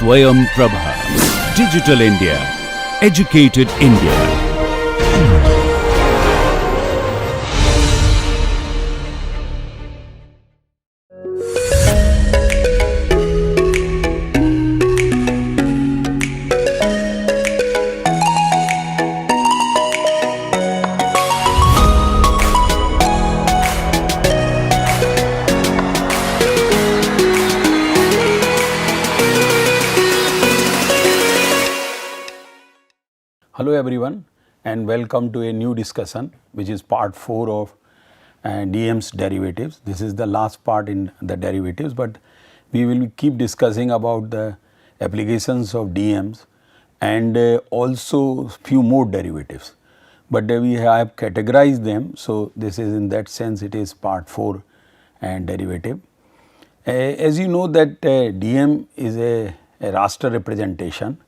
Swayam Prabha. Digital India. Educated India. Hello everyone and welcome to a new discussion which is part 4 of DEMs derivatives. This is the last part in the derivatives, but we will keep discussing about the applications of DEMs and also few more derivatives. But we have categorized them, so this is in that sense it is part 4 and derivative. As you know that DM is a raster representation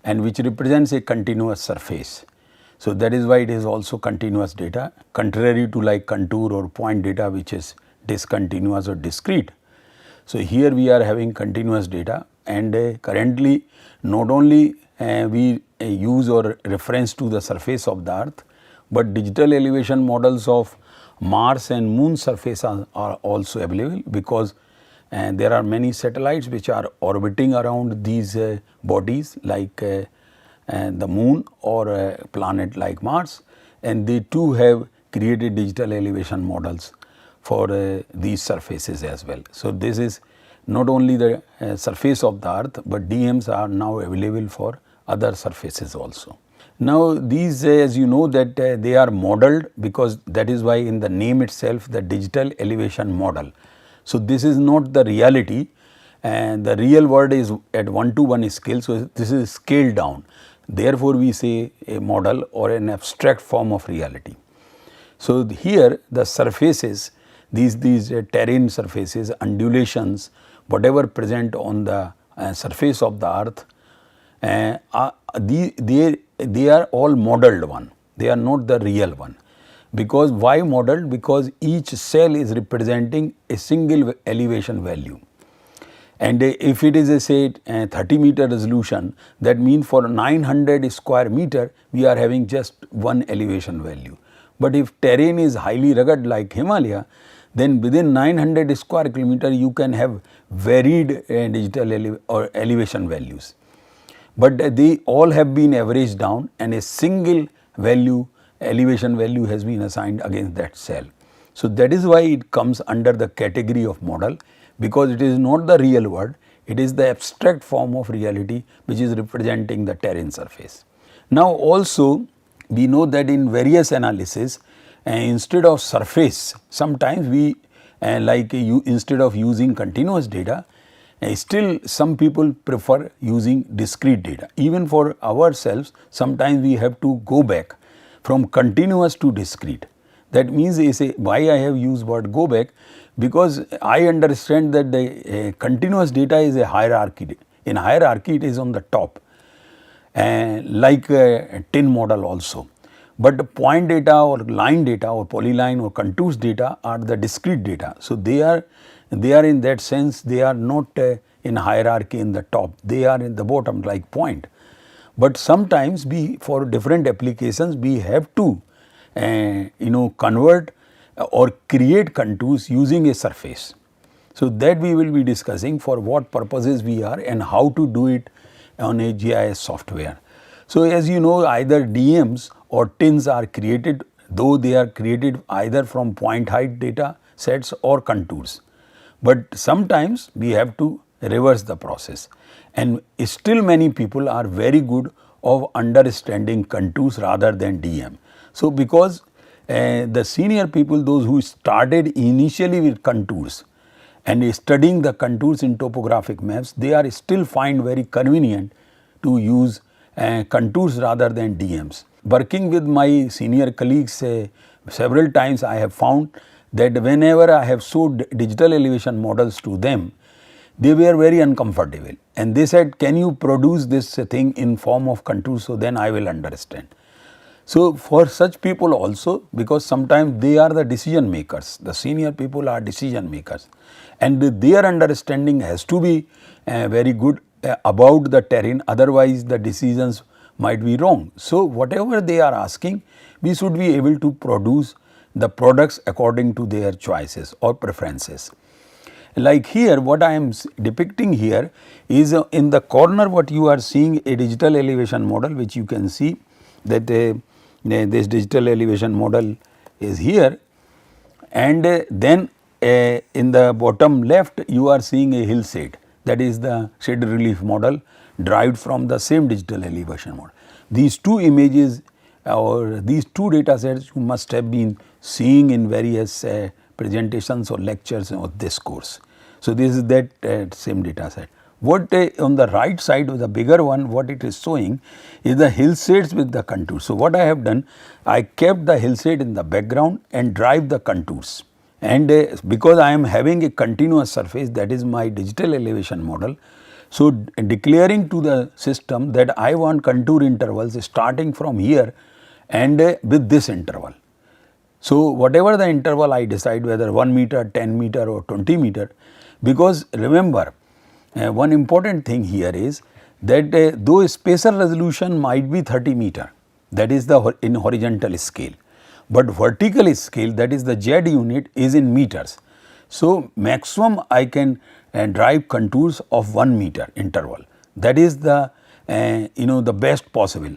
and which represents a continuous surface. So, that is why it is also continuous data, contrary to like contour or point data which is discontinuous or discrete. So, here we are having continuous data and currently not only we use or reference to the surface of the earth, but digital elevation models of Mars and Moon surface are also available, because there are many satellites which are orbiting around these bodies like the Moon or a planet like Mars, and they too have created digital elevation models for these surfaces as well. So, this is not only the surface of the earth, but DMs are now available for other surfaces also. Now, these as you know that they are modeled, because that is why in the name itself the digital elevation model. So, this is not the reality, and the real world is at 1:1 scale. So, this is scaled down, therefore, we say a model or an abstract form of reality. So, here the surfaces, these terrain surfaces, undulations, whatever present on the surface of the earth, they are all modeled one, they are not the real one. Because why modeled? Because each cell is representing a single elevation value, and if it is a say 30 meter resolution, that means for 900 square meter we are having just one elevation value. But if terrain is highly rugged like Himalaya, then within 900 square kilometer you can have varied digital or elevation values. But they all have been averaged down and a single value, elevation value has been assigned against that cell. So, that is why it comes under the category of model, because it is not the real world, it is the abstract form of reality which is representing the terrain surface. Now, also we know that in various analysis instead of surface, sometimes we instead of using continuous data, still some people prefer using discrete data. Even for ourselves, sometimes we have to go back from continuous to discrete. That means why I have used word go back, because I understand that the continuous data is a hierarchy. In hierarchy it is on the top, like a tin model also. But point data or line data or polyline or contours data are the discrete data. So, they are in that sense, they are not in hierarchy in the top, they are in the bottom like point. But sometimes for different applications we have to convert or create contours using a surface. So, that we will be discussing for what purposes we are and how to do it on a GIS software. So, as you know, either DMs or TINs are created, though they are created either from point height data sets or contours. But sometimes we have to reverse the process, and still many people are very good of understanding contours rather than DM. So, because the senior people, those who started initially with contours and studying the contours in topographic maps, they are still find very convenient to use contours rather than DMs. Working with my senior colleagues several times, I have found that whenever I have showed digital elevation models to them, they were very uncomfortable, and they said, can you produce this thing in form of contours, so then I will understand. So, for such people also, because sometimes they are the decision makers, the senior people are decision makers, and their understanding has to be very good about the terrain, otherwise the decisions might be wrong. So, whatever they are asking, we should be able to produce the products according to their choices or preferences. Like here, what I am depicting here is in the corner what you are seeing a digital elevation model, which you can see that this digital elevation model is here, and then in the bottom left you are seeing a hillside, that is the shade relief model derived from the same digital elevation model. These two images or these two data sets you must have been seeing in various presentations or lectures of this course. So, this is that same data set. What on the right side of the bigger one, what it is showing is the hillsides with the contours. So, what I have done, I kept the hillside in the background and drive the contours, and because I am having a continuous surface, that is my digital elevation model. So, declaring to the system that I want contour intervals starting from here and with this interval. So, whatever the interval I decide, whether 1 meter, 10 meter or 20 meter, because remember one important thing here is that though spacer resolution might be 30 meter, that is the in horizontal scale, but vertical scale, that is the Z unit, is in meters. So, maximum I can drive contours of 1 meter interval, that is the the best possible.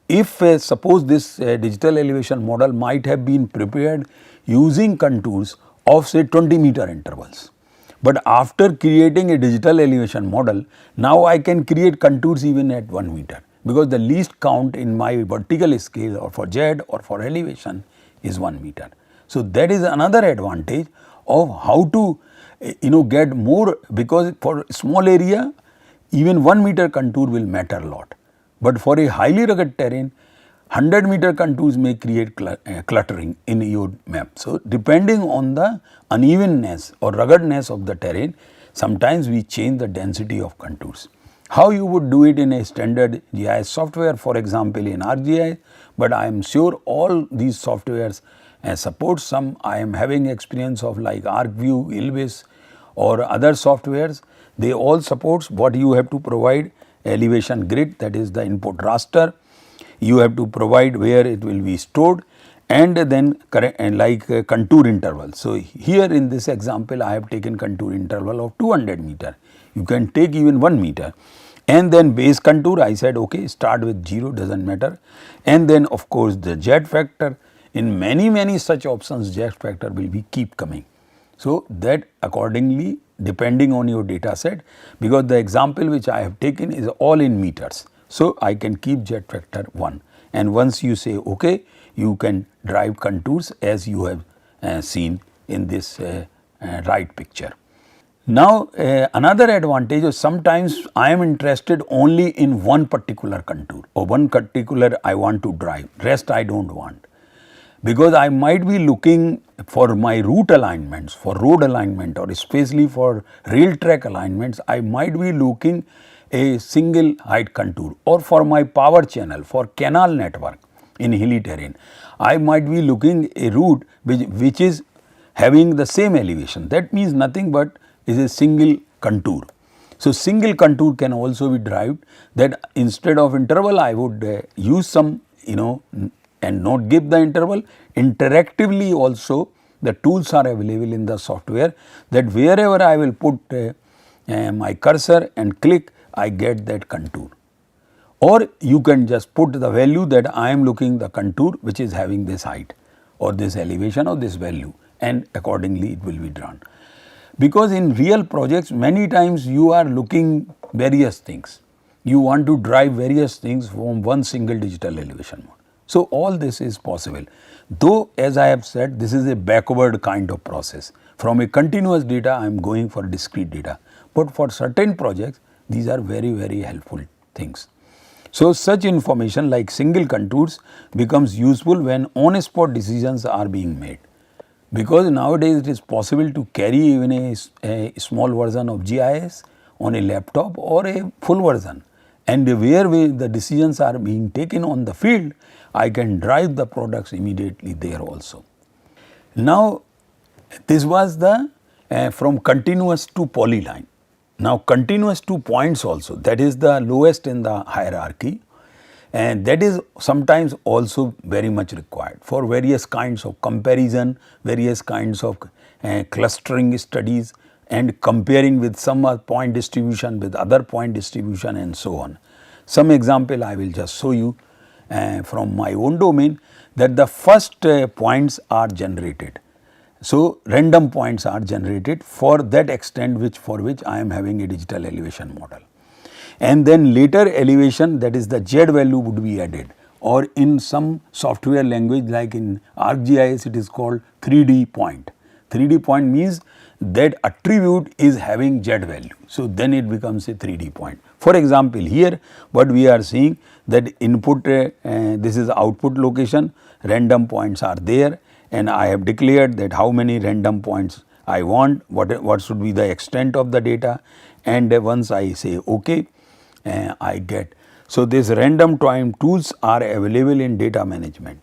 If suppose this digital elevation model might have been prepared using contours of say 20 meter intervals, but after creating a digital elevation model, now I can create contours even at 1 meter, because the least count in my vertical scale or for Z or for elevation is 1 meter. So, that is another advantage of how to get more, because for small area even 1 meter contour will matter a lot. But for a highly rugged terrain, 100 meter contours may create cluttering in your map. So, depending on the unevenness or ruggedness of the terrain, sometimes we change the density of contours. How you would do it in a standard GIS software, for example in ArcGIS, but I am sure all these softwares support some. I am having experience of like ArcView, Ilvis or other softwares. They all support what you have to provide: elevation grid, that is the input raster, you have to provide where it will be stored, and then contour interval. So, here in this example I have taken contour interval of 200 meter, you can take even 1 meter, and then base contour I said okay, start with 0, does not matter, and then of course the Z factor. In many such options Z factor will be keep coming. So, that accordingly depending on your data set, because the example which I have taken is all in meters. So, I can keep Z factor 1, and once you say okay, you can drive contours as you have seen in this right picture. Now, another advantage is sometimes I am interested only in one particular contour or one particular I want to drive, rest I do not want, because I might be looking for my route alignments, for road alignment, or especially for rail track alignments, I might be looking a single height contour, or for my power channel, for canal network in hilly terrain, I might be looking a route which is having the same elevation. That means nothing but is a single contour. So, single contour can also be derived, that instead of interval I would use some and not give the interval. Interactively also the tools are available in the software, that wherever I will put my cursor and click, I get that contour. Or you can just put the value that I am looking the contour which is having this height or this elevation or this value, and accordingly it will be drawn. Because in real projects many times you are looking various things, you want to drive various things from one single digital elevation mode. So, all this is possible, though as I have said this is a backward kind of process. From a continuous data I am going for discrete data, but for certain projects these are very helpful things. So, such information like single contours becomes useful when on spot decisions are being made, because nowadays it is possible to carry even a small version of GIS on a laptop or a full version, and where the decisions are being taken on the field, I can drive the products immediately there also. Now, this was the from continuous to polyline. Now continuous to points also, that is the lowest in the hierarchy, and that is sometimes also very much required for various kinds of comparison, various kinds of clustering studies and comparing with some point distribution with other point distribution and so on. Some example I will just show you from my own domain, that the first points are generated. So, random points are generated for that extent for which I am having a digital elevation model, and then later elevation, that is the Z value, would be added, or in some software language like in ArcGIS it is called 3D point. 3D point means that attribute is having Z value. So, then it becomes a 3D point. For example, here what we are seeing, that input this is output location, random points are there, and I have declared that how many random points I want, what should be the extent of the data, and once I say OK, I get. So, this random time tools are available in data management.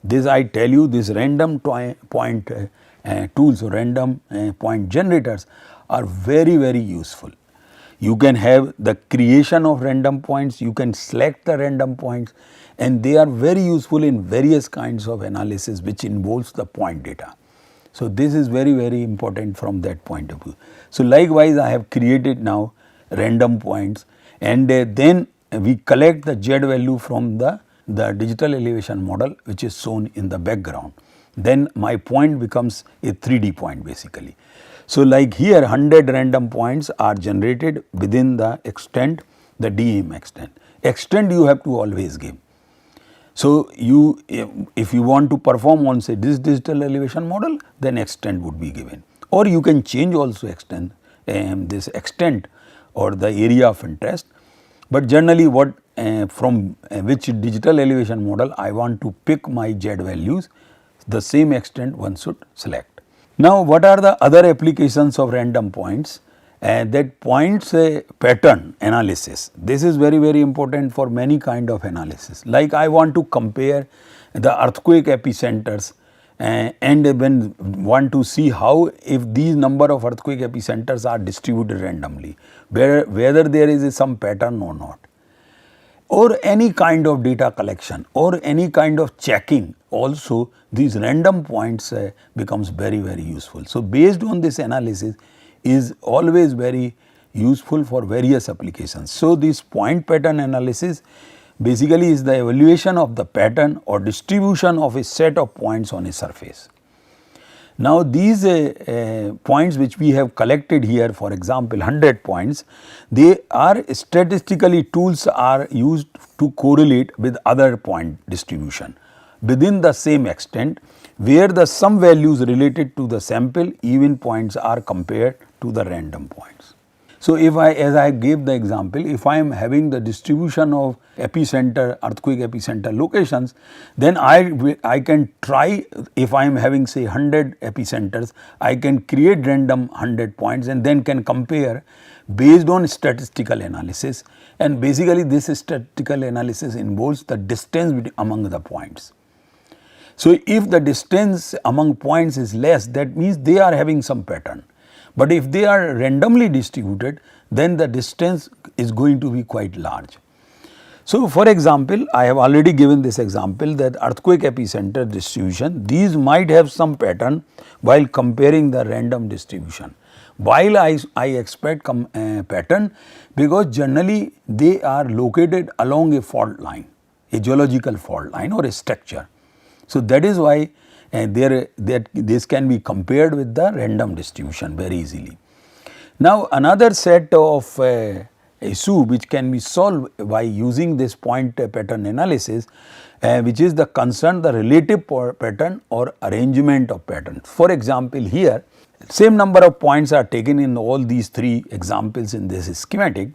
This I tell you, this random point tools, random point generators are very useful. You can have the creation of random points, you can select the random points, and they are very useful in various kinds of analysis which involves the point data. So, this is very important from that point of view. So, likewise I have created now random points, and then we collect the Z value from the digital elevation model which is shown in the background. Then my point becomes a 3D point basically. So, like here 100 random points are generated within the extent, the DEM extent. Extent you have to always give. So, you if you want to perform on say this digital elevation model, then extent would be given, or you can change also extent, this extent or the area of interest, but generally what from which digital elevation model I want to pick my Z values, the same extent one should select. Now, what are the other applications of random points? That points pattern analysis. This is very important for many kind of analysis. Like I want to compare the earthquake epicenters and when want to see how if these number of earthquake epicenters are distributed randomly, whether there is some pattern or not, or any kind of data collection or any kind of checking, also these random points becomes very useful. So, based on this analysis is always very useful for various applications. So, this point pattern analysis basically is the evaluation of the pattern or distribution of a set of points on a surface. Now, these points which we have collected here, for example 100 points, they are statistically tools are used to correlate with other point distribution within the same extent, where the sum values related to the sample even points are compared to the random points. So, if I, as I gave the example, if I am having the distribution of epicenter, earthquake epicenter locations, then I can try, if I am having say 100 epicenters, I can create random 100 points and then can compare based on statistical analysis, and basically this statistical analysis involves the distance among the points. So, if the distance among points is less, that means they are having some pattern. But if they are randomly distributed, then the distance is going to be quite large. So, for example, I have already given this example that earthquake epicenter distribution, these might have some pattern while comparing the random distribution. While I expect pattern, because generally they are located along a fault line, a geological fault line or a structure. So, that is why this can be compared with the random distribution very easily. Now, another set of issue which can be solved by using this point pattern analysis, which is the concern the relative pattern or arrangement of patterns. For example, here same number of points are taken in all these three examples in this schematic.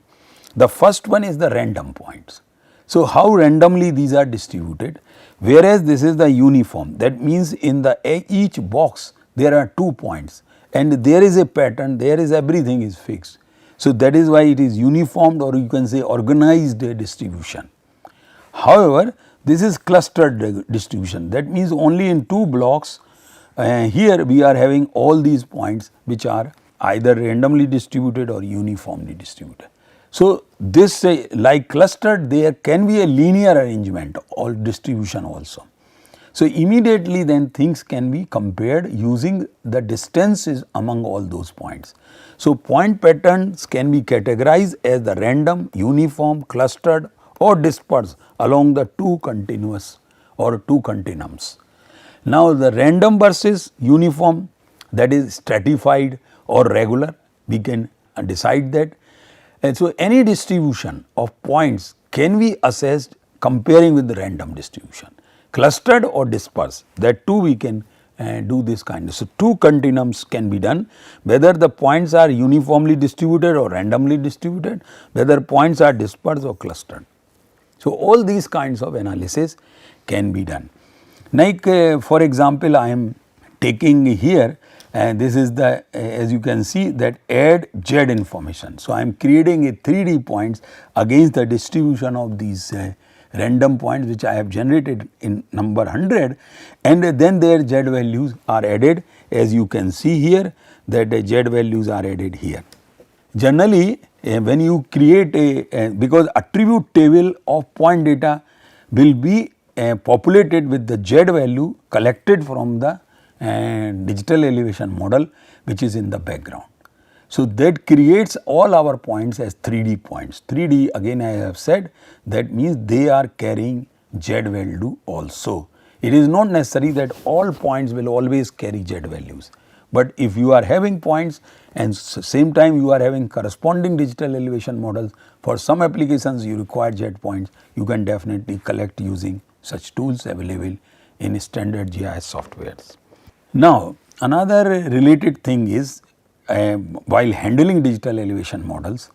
The first one is the random points. So, how randomly these are distributed, whereas this is the uniform, that means in the each box there are 2 points and there is a pattern, there is everything is fixed. So, that is why it is uniformed, or you can say organized distribution. However, this is clustered distribution, that means only in 2 blocks here we are having all these points which are either randomly distributed or uniformly distributed. So, this like clustered, there can be a linear arrangement or distribution also. So, immediately then things can be compared using the distances among all those points. So, point patterns can be categorized as the random, uniform, clustered or dispersed along the two continuous or two continuums. Now, the random versus uniform, that is stratified or regular, we can decide that. And so, any distribution of points can be assessed comparing with the random distribution. Clustered or dispersed, that too we can do this kind of. So, two continuums can be done, whether the points are uniformly distributed or randomly distributed, whether points are dispersed or clustered. So, all these kinds of analysis can be done. Like for example, I am taking here this is the as you can see that add Z information. So, I am creating a 3D points against the distribution of these random points which I have generated in number 100, and then their Z values are added, as you can see here that the Z values are added here. Generally when you create because attribute table of point data will be populated with the Z value collected from the digital elevation model which is in the background. So, that creates all our points as 3D points. 3D again I have said that means they are carrying Z value also. It is not necessary that all points will always carry Z values, but if you are having points and same time you are having corresponding digital elevation models, for some applications you require Z points, you can definitely collect using such tools available in standard GIS softwares. Now, another related thing is while handling digital elevation models,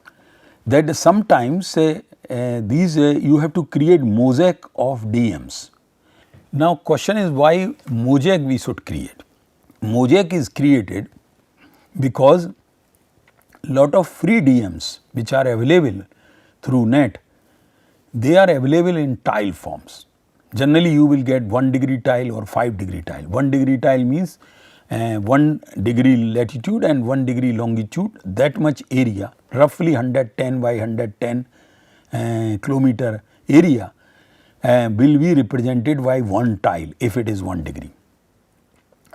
that sometimes these you have to create mosaic of DEMs. Now, question is why mosaic we should create? Mosaic is created because lot of free DEMs which are available through net, they are available in tile forms. Generally you will get 1 degree tile or 5 degree tile. 1 degree tile means 1 degree latitude and 1 degree longitude, that much area, roughly 110 by 110 kilometer area will be represented by one tile if it is 1 degree.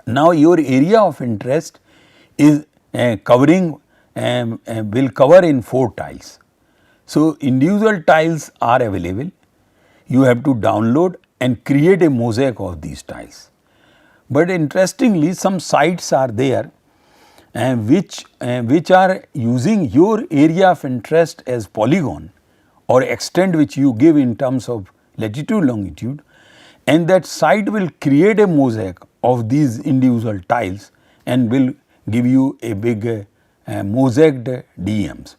Now, your area of interest is covering will cover in 4 tiles. So, individual tiles are available, you have to download and create a mosaic of these tiles. But interestingly, some sites are there which are using your area of interest as polygon or extent which you give in terms of latitude longitude, and that site will create a mosaic of these individual tiles and will give you a big mosaiced DEMs.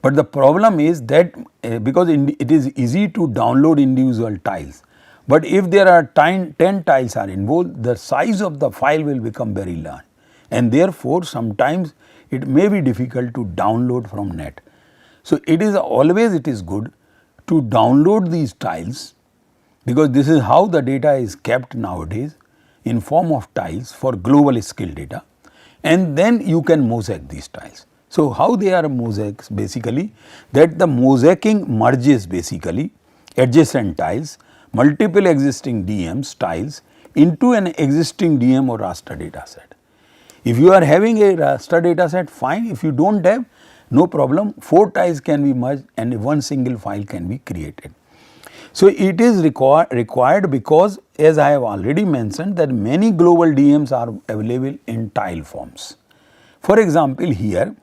But the problem is that because it is easy to download individual tiles, but if there are 10 tiles are involved, the size of the file will become very large, and therefore sometimes it may be difficult to download from net. So, it is good to download these tiles, because this is how the data is kept nowadays in form of tiles for global scale data, and then you can mosaic these tiles. So, how they are mosaics? Basically that the mosaicing merges basically adjacent tiles, multiple existing DEMs tiles into an existing DM or raster data set. If you are having a raster data set, fine. If you do not have, no problem, 4 tiles can be merged and one single file can be created. So, it is required because, as I have already mentioned, that many global DEMs are available in tile forms. For example, here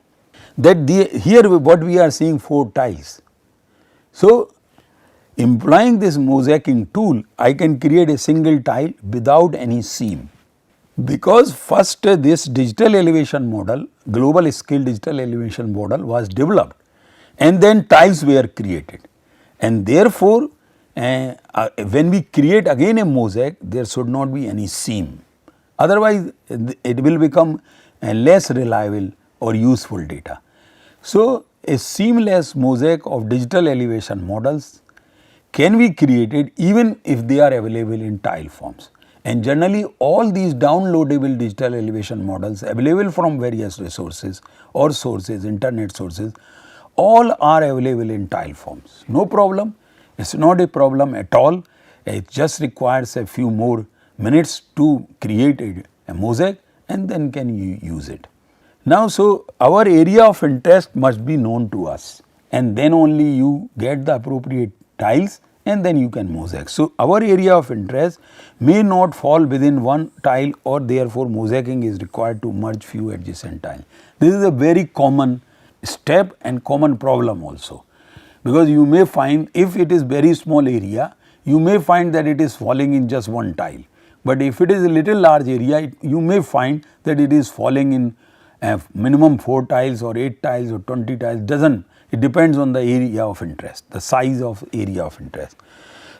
what we are seeing 4 tiles. So, employing this mosaicing tool, I can create a single tile without any seam, because first this digital elevation model, global scale digital elevation model was developed and then tiles were created, and therefore, when we create again a mosaic, there should not be any seam, otherwise it will become less reliable or useful data. So, a seamless mosaic of digital elevation models can be created even if they are available in tile forms, And generally all these downloadable digital elevation models available from various resources or sources, internet sources, all are available in tile forms. No problem, it is not a problem at all, it just requires a few more minutes to create a mosaic and then can you use it. Now, so our area of interest must be known to us and then only you get the appropriate tiles and then you can mosaic. So, our area of interest may not fall within one tile or therefore mosaicing is required to merge few adjacent tiles. This is a very common step and common problem also, because you may find if it is very small area, you may find that it is falling in just one tile, but if it is a little large area, you may find that it is falling in minimum 4 tiles or 8 tiles or 20 tiles, doesn't, it depends on the area of interest, the size of area of interest.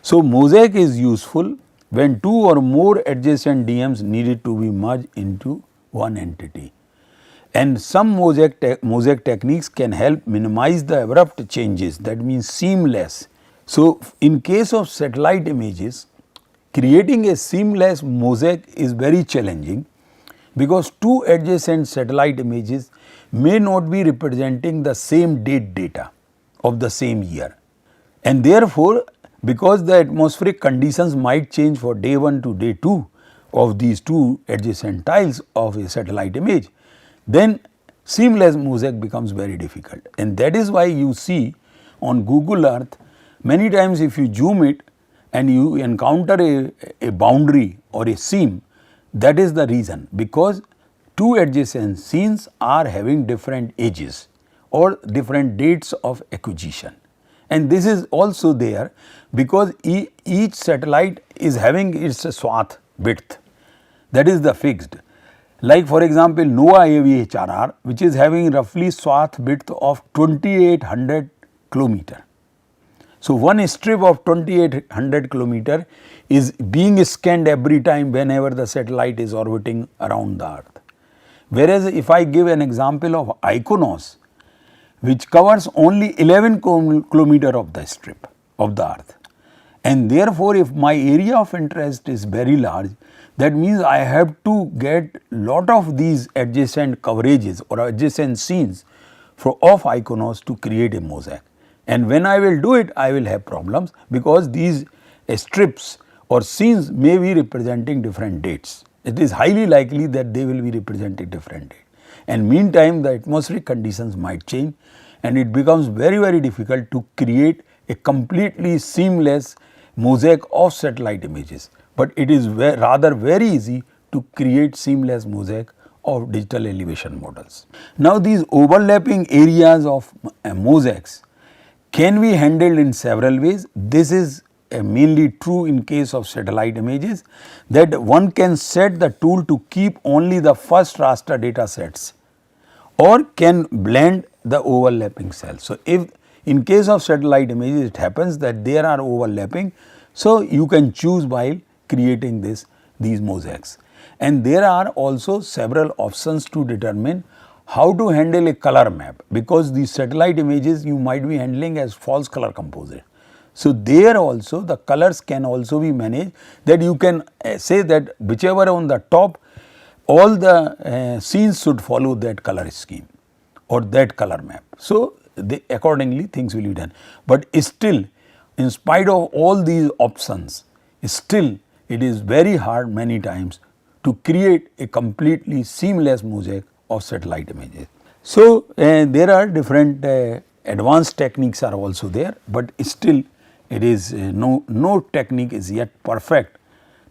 So, mosaic is useful when 2 or more adjacent DMs needed to be merged into one entity. And some mosaic techniques can help minimize the abrupt changes, that means seamless. So, in case of satellite images, creating a seamless mosaic is very challenging because 2 adjacent satellite images may not be representing the same date data of the same year, and therefore, because the atmospheric conditions might change for day 1 to day 2 of these 2 adjacent tiles of a satellite image, then seamless mosaic becomes very difficult. And that is why you see on Google Earth many times if you zoom it and you encounter a boundary or a seam, that is the reason, because 2 adjacent scenes are having different ages or different dates of acquisition. And this is also there because each satellite is having its swath width, that is the fixed. Like for example, NOAA AVHRR, which is having roughly swath width of 2800 kilometer. So, one strip of 2800 kilometer is being scanned every time whenever the satellite is orbiting around the Earth. Whereas, if I give an example of ICONOS, which covers only 11 kilometer of the strip of the Earth, and therefore, if my area of interest is very large, that means I have to get lot of these adjacent coverages or adjacent scenes of ICONOS to create a mosaic. And when I will do it, I will have problems because these strips or scenes may be representing different dates. It is highly likely that they will be representing different dates. And meantime, the atmospheric conditions might change and it becomes very difficult to create a completely seamless mosaic of satellite images. But it is rather very easy to create seamless mosaic of digital elevation models. Now, these overlapping areas of mosaics can be handled in several ways. This is mainly true in case of satellite images, that one can set the tool to keep only the first raster data sets or can blend the overlapping cells. So, if in case of satellite images it happens that there are overlapping, so you can choose while creating these mosaics. And there are also several options to determine how to handle a color map, because these satellite images you might be handling as false color composite. So, there also the colors can also be managed, that you can say that whichever on the top, all the scenes should follow that color scheme or that color map. So, accordingly things will be done, but still in spite of all these options, still it is very hard many times to create a completely seamless mosaic of satellite images. So, there are different advanced techniques are also there, but still it is no technique is yet perfect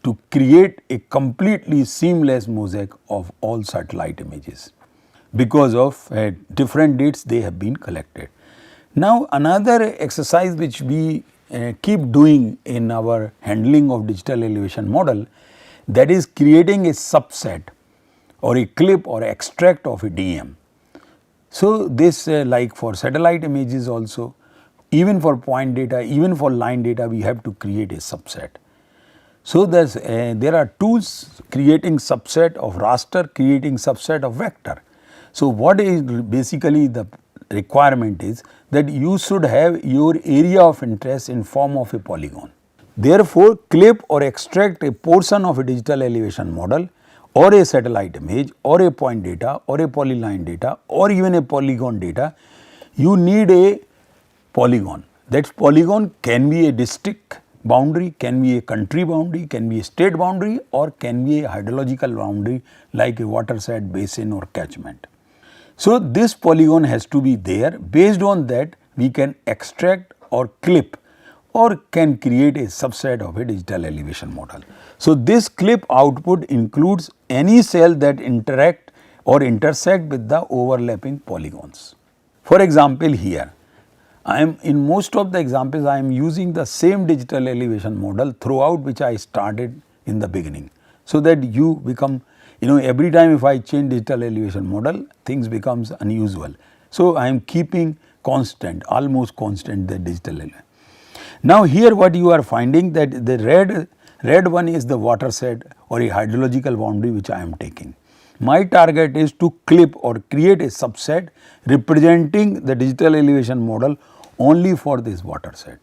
to create a completely seamless mosaic of all satellite images because of different dates they have been collected. Now, another exercise which we keep doing in our handling of digital elevation model, that is creating a subset or a clip or extract of a DM. So, this like for satellite images also, even for point data, even for line data, we have to create a subset. So, there are tools creating subset of raster, creating subset of vector. So, what is basically the requirement is that you should have your area of interest in form of a polygon. Therefore, clip or extract a portion of a digital elevation model or a satellite image or a point data or a polyline data or even a polygon data, you need a polygon. That polygon can be a district boundary, can be a country boundary, can be a state boundary, or can be a hydrological boundary like a watershed, basin or catchment. So, this polygon has to be there. Based on that, we can extract or clip or can create a subset of a digital elevation model. So, this clip output includes any cell that interact or intersect with the overlapping polygons. For example, here I am in most of the examples I am using the same digital elevation model throughout which I started in the beginning. So, that you become every time if I change digital elevation model, things becomes unusual. So, I am keeping constant, almost constant the digital elevation. Now, here what you are finding that the red one is the watershed or a hydrological boundary which I am taking. My target is to clip or create a subset representing the digital elevation model only for this watershed.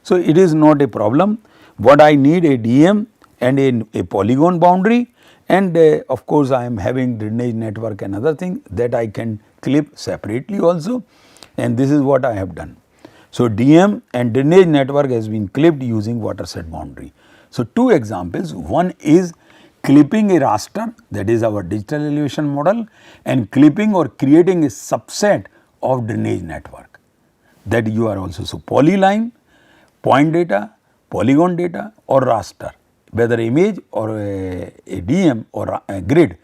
So, it is not a problem. What I need a DM and a polygon boundary, and of course, I am having drainage network and other thing that I can clip separately also, and this is what I have done. So, DM and drainage network has been clipped using watershed boundary. So, two examples, one is clipping a raster, that is our digital elevation model, and clipping or creating a subset of drainage network that you are also. So, polyline, point data, polygon data or raster, whether image or a DM or a grid,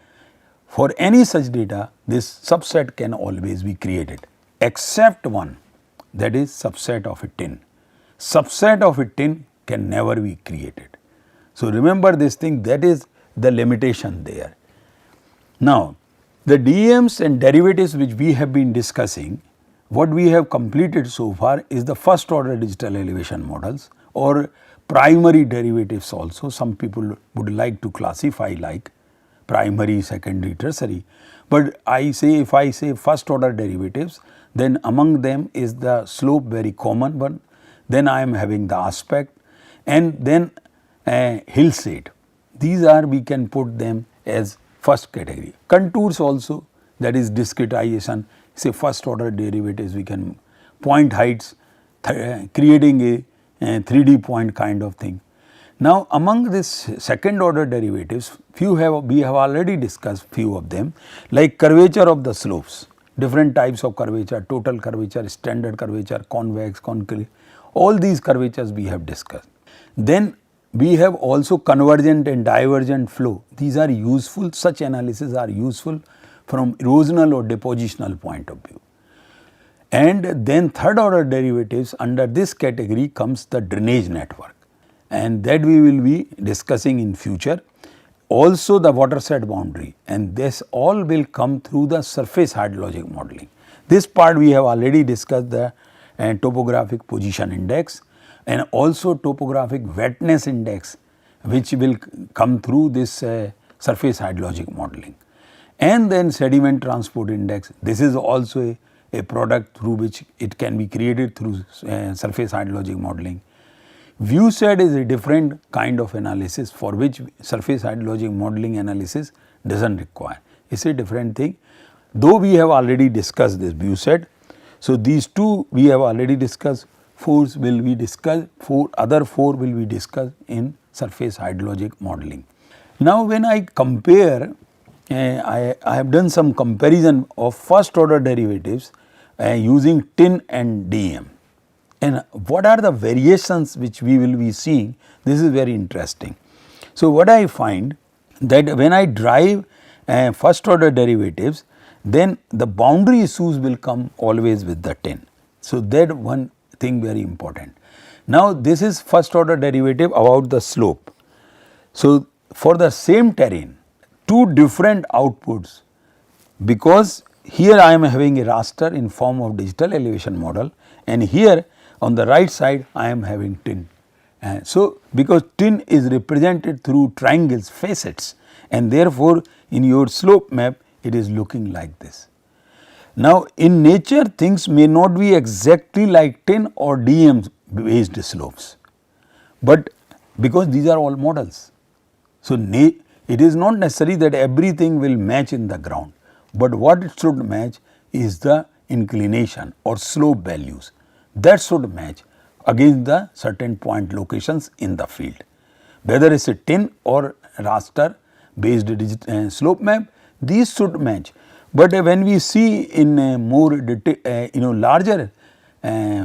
for any such data this subset can always be created except one, that is subset of a tin. Subset of a tin can never be created. So, remember this thing, that is the limitation there. Now, the DEMs and derivatives which we have been discussing, what we have completed so far is the first order digital elevation models or primary derivatives also. Some people would like to classify like primary, secondary, tertiary, but I say if I say first order derivatives, then among them is the slope very common one, then I am having the aspect and then hillside. These are, we can put them as first category. Contours also, that is discretization, say first order derivatives, we can point heights, creating a 3D point kind of thing. Now, among this second order derivatives, we have already discussed few of them, like curvature of the slopes, different types of curvature, total curvature, standard curvature, convex, concave, all these curvatures we have discussed. Then we have also convergent and divergent flow. These are useful, such analysis are useful from erosional or depositional point of view. And then third order derivatives, under this category comes the drainage network, and that we will be discussing in future. Also the watershed boundary, and this all will come through the surface hydrologic modeling. This part we have already discussed, the topographic position index and also topographic wetness index, which will come through this surface hydrologic modeling. And then sediment transport index, this is also a product through which it can be created through surface hydrologic modeling. Viewshed is a different kind of analysis for which surface hydrologic modeling analysis does not require. It is a different thing, though we have already discussed this viewshed. So, these two we have already discussed, fours will be discussed, other four will be discussed in surface hydrologic modeling. Now, when I compare, I have done some comparison of first order derivatives using tin and DEM. And what are the variations which we will be seeing? This is very interesting. So, what I find that when I drive first order derivatives, then the boundary issues will come always with the tin. So, that one thing very important. Now, this is first order derivative about the slope. So, for the same terrain, two different outputs, because here I am having a raster in form of digital elevation model, and here on the right side I am having tin. So, because tin is represented through triangles, facets, and therefore, in your slope map it is looking like this. Now, in nature things may not be exactly like tin or DEM based slopes, but because these are all models. So, it is not necessary that everything will match in the ground, but what it should match is the inclination or slope values that should match against the certain point locations in the field. Whether it is a tin or raster based slope map, these should match. But when we see in a more larger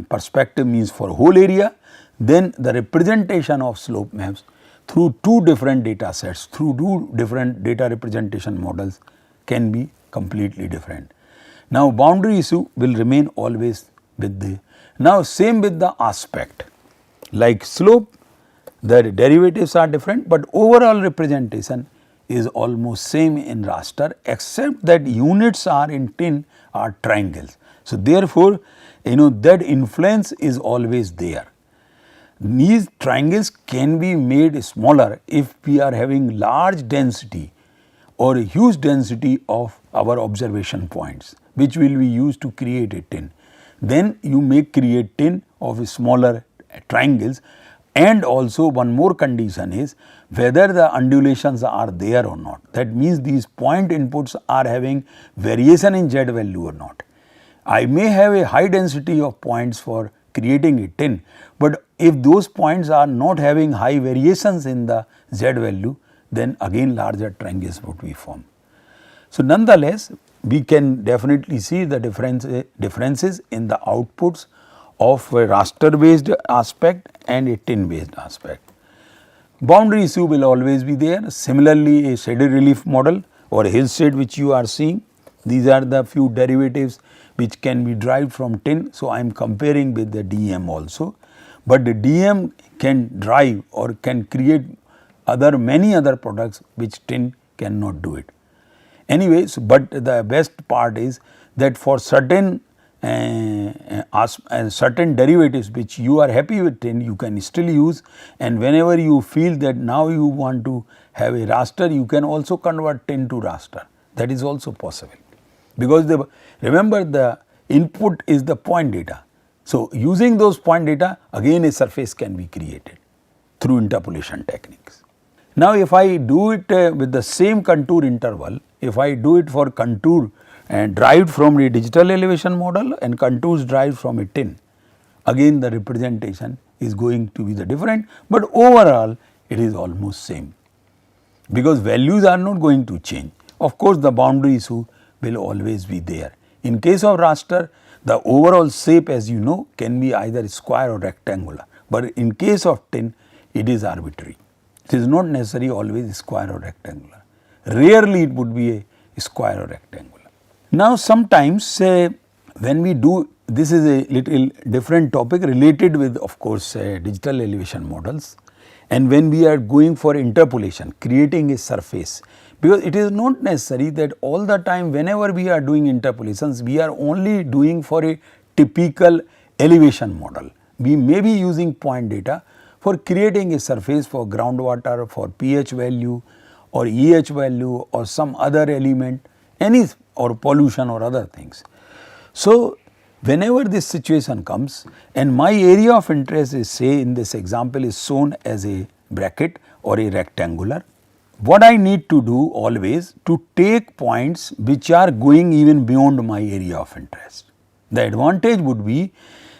perspective, means for whole area, then the representation of slope maps through two different data sets, through two different data representation models can be completely different. Now, boundary issue will remain always with the, now same with the aspect, like slope, the derivatives are different, but overall representation is almost same in raster, except that units are in tin are triangles. So, therefore, that influence is always there. These triangles can be made smaller if we are having large density or a huge density of our observation points, which will be used to create a tin. Then you may create tin of smaller triangles, and also one more condition is whether the undulations are there or not. That means these point inputs are having variation in Z value or not. I may have a high density of points for creating a tin, but if those points are not having high variations in the Z value, then again larger triangles would be formed. So, nonetheless, we can definitely see the differences in the outputs of a raster based aspect and a tin based aspect. Boundary issue will always be there. Similarly, a shaded relief model or a hillside which you are seeing, these are the few derivatives which can be derived from tin. So, I am comparing with the DEM also, but the DEM can drive or can create many other products which tin cannot do it. Anyways, but the best part is that for certain certain derivatives which you are happy with tin, you can still use, and whenever you feel that now you want to have a raster, you can also convert tin to raster. That is also possible, because remember the input is the point data. So, using those point data, again a surface can be created through interpolation techniques. Now, if I do it with the same contour interval, if I do it for contour derived from a digital elevation model and contours derived from a tin, again the representation is going to be the different, but overall it is almost same, because values are not going to change. Of course, the boundary issue will always be there. In case of raster, the overall shape, as you know, can be either square or rectangular, but in case of tin it is arbitrary. It is not necessarily always square or rectangular. Rarely it would be a square or rectangular. Now, sometimes when we do, this is a little different topic related with, of course, digital elevation models, and when we are going for interpolation, creating a surface, because it is not necessary that all the time whenever we are doing interpolations, we are only doing for a typical elevation model. We may be using point data for creating a surface for groundwater, for pH value or EH value or some other element, any or pollution or other things. So, whenever this situation comes and my area of interest is, say in this example, is shown as a bracket or a rectangular, what I need to do always to take points which are going even beyond my area of interest. The advantage would be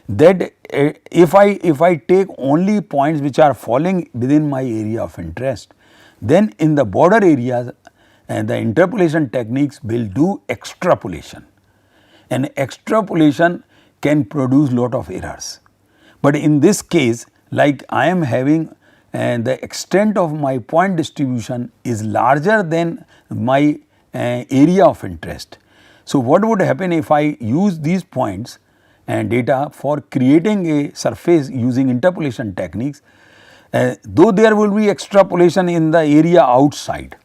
that if I take only points which are falling within my area of interest, then in the border areas the interpolation techniques will do extrapolation, and extrapolation can produce lot of errors. But in this case, like I am having the extent of my point distribution is larger than my area of interest. So, what would happen if I use these points and data for creating a surface using interpolation techniques, though there will be extrapolation in the area outside,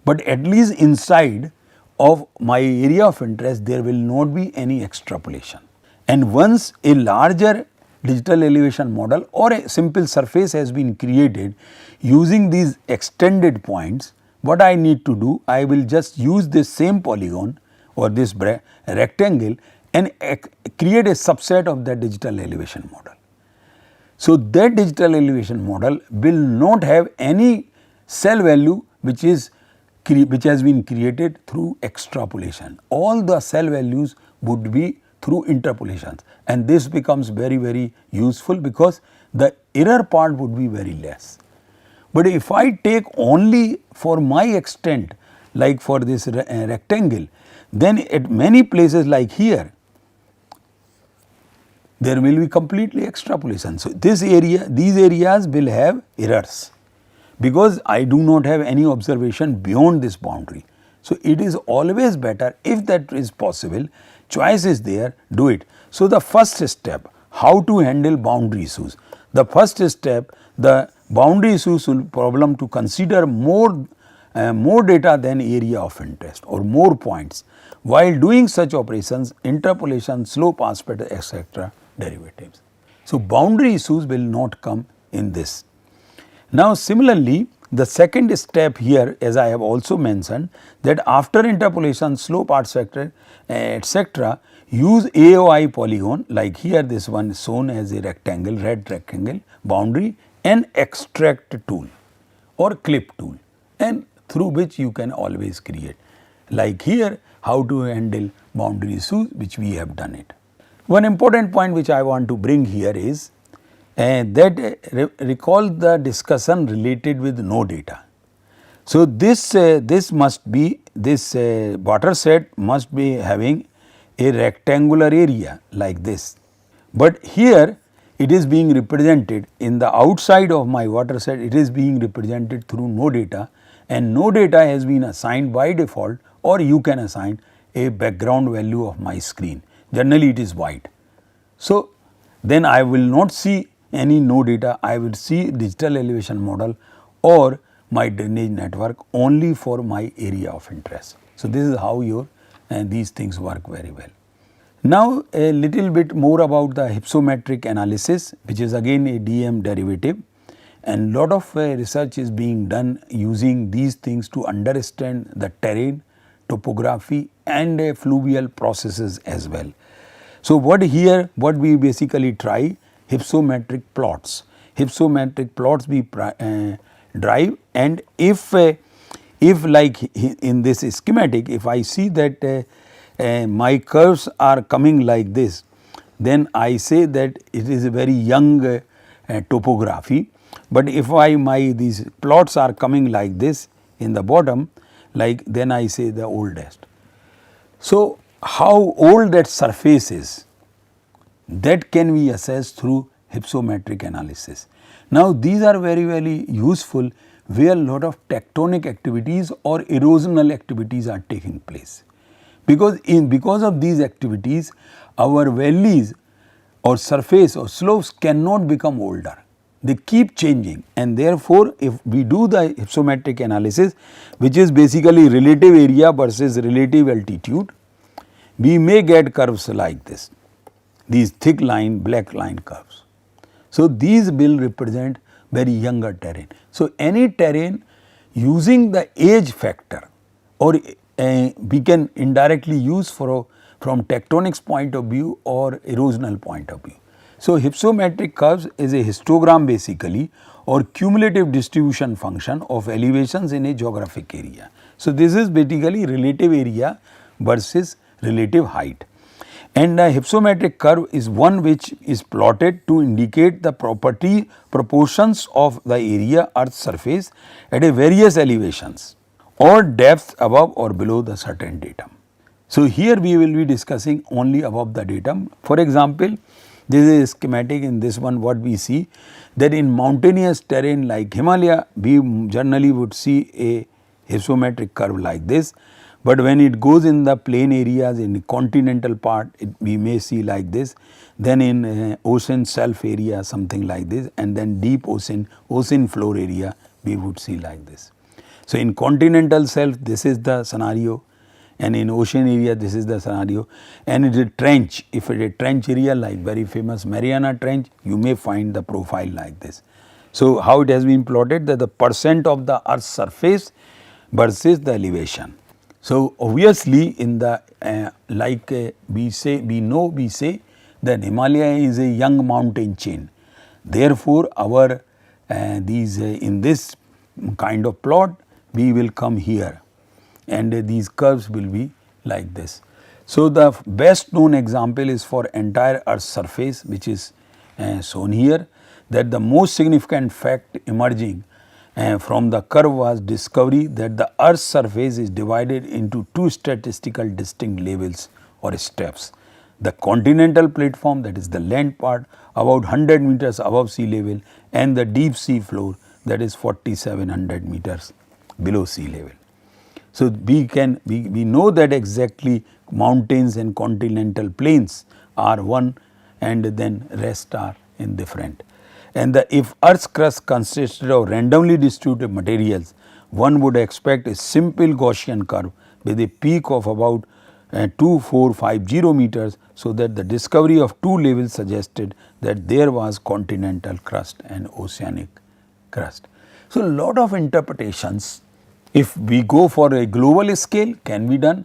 but at least inside of my area of interest there will not be any extrapolation. And once a larger digital elevation model or a simple surface has been created using these extended points, what I need to do, I will just use this same polygon or this rectangle and create a subset of the digital elevation model. So, that digital elevation model will not have any cell value which has been created through extrapolation. All the cell values would be through interpolations, and this becomes very useful because the error part would be very less. But if I take only for my extent, like for this rectangle, then at many places like here, there will be completely extrapolation. So, these areas will have errors because I do not have any observation beyond this boundary. So, it is always better, if that is possible, choice is there, do it. So, the first step, how to handle boundary issues. The first step, the boundary issues problem to consider more data than area of interest or more points. While doing such operations, interpolation, slope aspect, etc. derivatives. So, boundary issues will not come in this. Now, similarly, the second step here, as I have also mentioned, that after interpolation, slope aspect, etc., use AOI polygon, like here this one is shown as a rectangle, red rectangle boundary, and extract tool or clip tool, and through which you can always create. Like here, how to handle boundary issues, which we have done it. One important point which I want to bring here is recall the discussion related with no data. So, this must be, this water set must be having a rectangular area like this, but here it is being represented in the outside of my water set, it is being represented through no data, and no data has been assigned by default, or you can assign a background value of my screen. Generally it is white. So, then I will not see any no data, I will see digital elevation model or my drainage network only for my area of interest. So, this is how your these things work very well. Now, a little bit more about the hypsometric analysis, which is again a DM derivative, and lot of research is being done using these things to understand the terrain, topography and fluvial processes as well. So, what we basically try, hypsometric plots. Hypsometric plots we drive, and if like in this schematic, if I see that my curves are coming like this, then I say that it is a very young topography. But if these plots are coming like this in the bottom, like, then I say the oldest. So, how old that surface is, that can be assessed through hypsometric analysis. Now, these are very useful where lot of tectonic activities or erosional activities are taking place, because of these activities our valleys or surface or slopes cannot become older, they keep changing, and therefore, if we do the hypsometric analysis, which is basically relative area versus relative altitude, we may get curves like this, these thick line, black line curves. So, these will represent very younger terrain. So, any terrain using the age factor, or we can indirectly use from tectonics point of view or erosional point of view. So, hypsometric curves is a histogram basically, or cumulative distribution function of elevations in a geographic area. So, this is basically relative area versus relative height, and a hypsometric curve is one which is plotted to indicate the proportions of the area earth surface at a various elevations or depths above or below the certain datum. So, here we will be discussing only above the datum. For example, this is a schematic. In this one what we see, that in mountainous terrain like Himalaya, we generally would see a hypsometric curve like this, but when it goes in the plain areas, in the continental part, we may see like this, then in ocean shelf area something like this, and then deep ocean floor area we would see like this. So, in continental shelf this is the scenario, and in ocean area this is the scenario, and it is a trench, if it is a trench area like very famous Mariana Trench, you may find the profile like this. So, how it has been plotted, that the percent of the earth's surface versus the elevation. So, obviously in the we say that Himalaya is a young mountain chain. Therefore, our in this kind of plot we will come here and these curves will be like this. So, the best known example is for entire earth's surface, which is shown here, that the most significant fact emerging from the curve was discovery that the earth's surface is divided into two statistical distinct levels or steps. The continental platform, that is the land part, about 100 meters above sea level, and the deep sea floor, that is 4700 meters below sea level. So, we know that exactly mountains and continental plains are one and then rest are in different. And if Earth's crust consisted of randomly distributed materials, one would expect a simple Gaussian curve with a peak of about 2450 meters, so that the discovery of two levels suggested that there was continental crust and oceanic crust. So, a lot of interpretations, if we go for a global scale, can be done,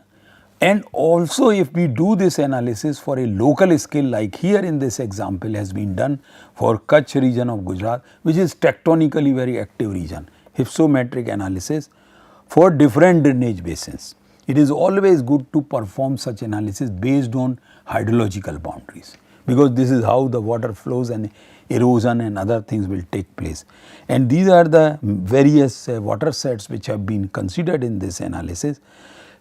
and also if we do this analysis for a local scale, like here in this example has been done for Kutch region of Gujarat, which is tectonically very active region, hypsometric analysis for different drainage basins. It is always good to perform such analysis based on hydrological boundaries, because this is how the water flows and erosion and other things will take place. And these are the various water sets which have been considered in this analysis.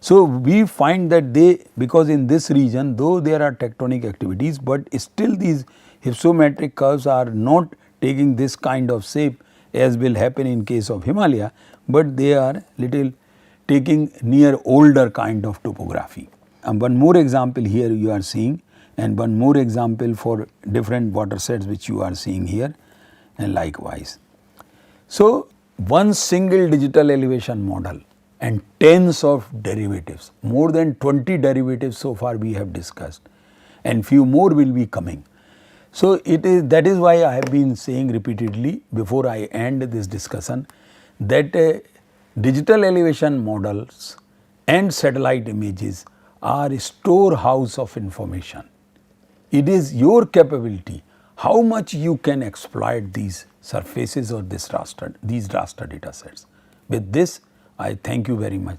So, we find that because in this region, though there are tectonic activities, but still these hypsometric curves are not taking this kind of shape as will happen in case of Himalaya, but they are little taking near older kind of topography. And one more example here you are seeing, and one more example for different water sets which you are seeing here, and likewise. So, one single digital elevation model and tens of derivatives, more than 20 derivatives so far we have discussed, and few more will be coming. So, that is why I have been saying repeatedly before I end this discussion that digital elevation models and satellite images are a storehouse of information. It is your capability how much you can exploit these surfaces or these raster data sets. With this, I thank you very much.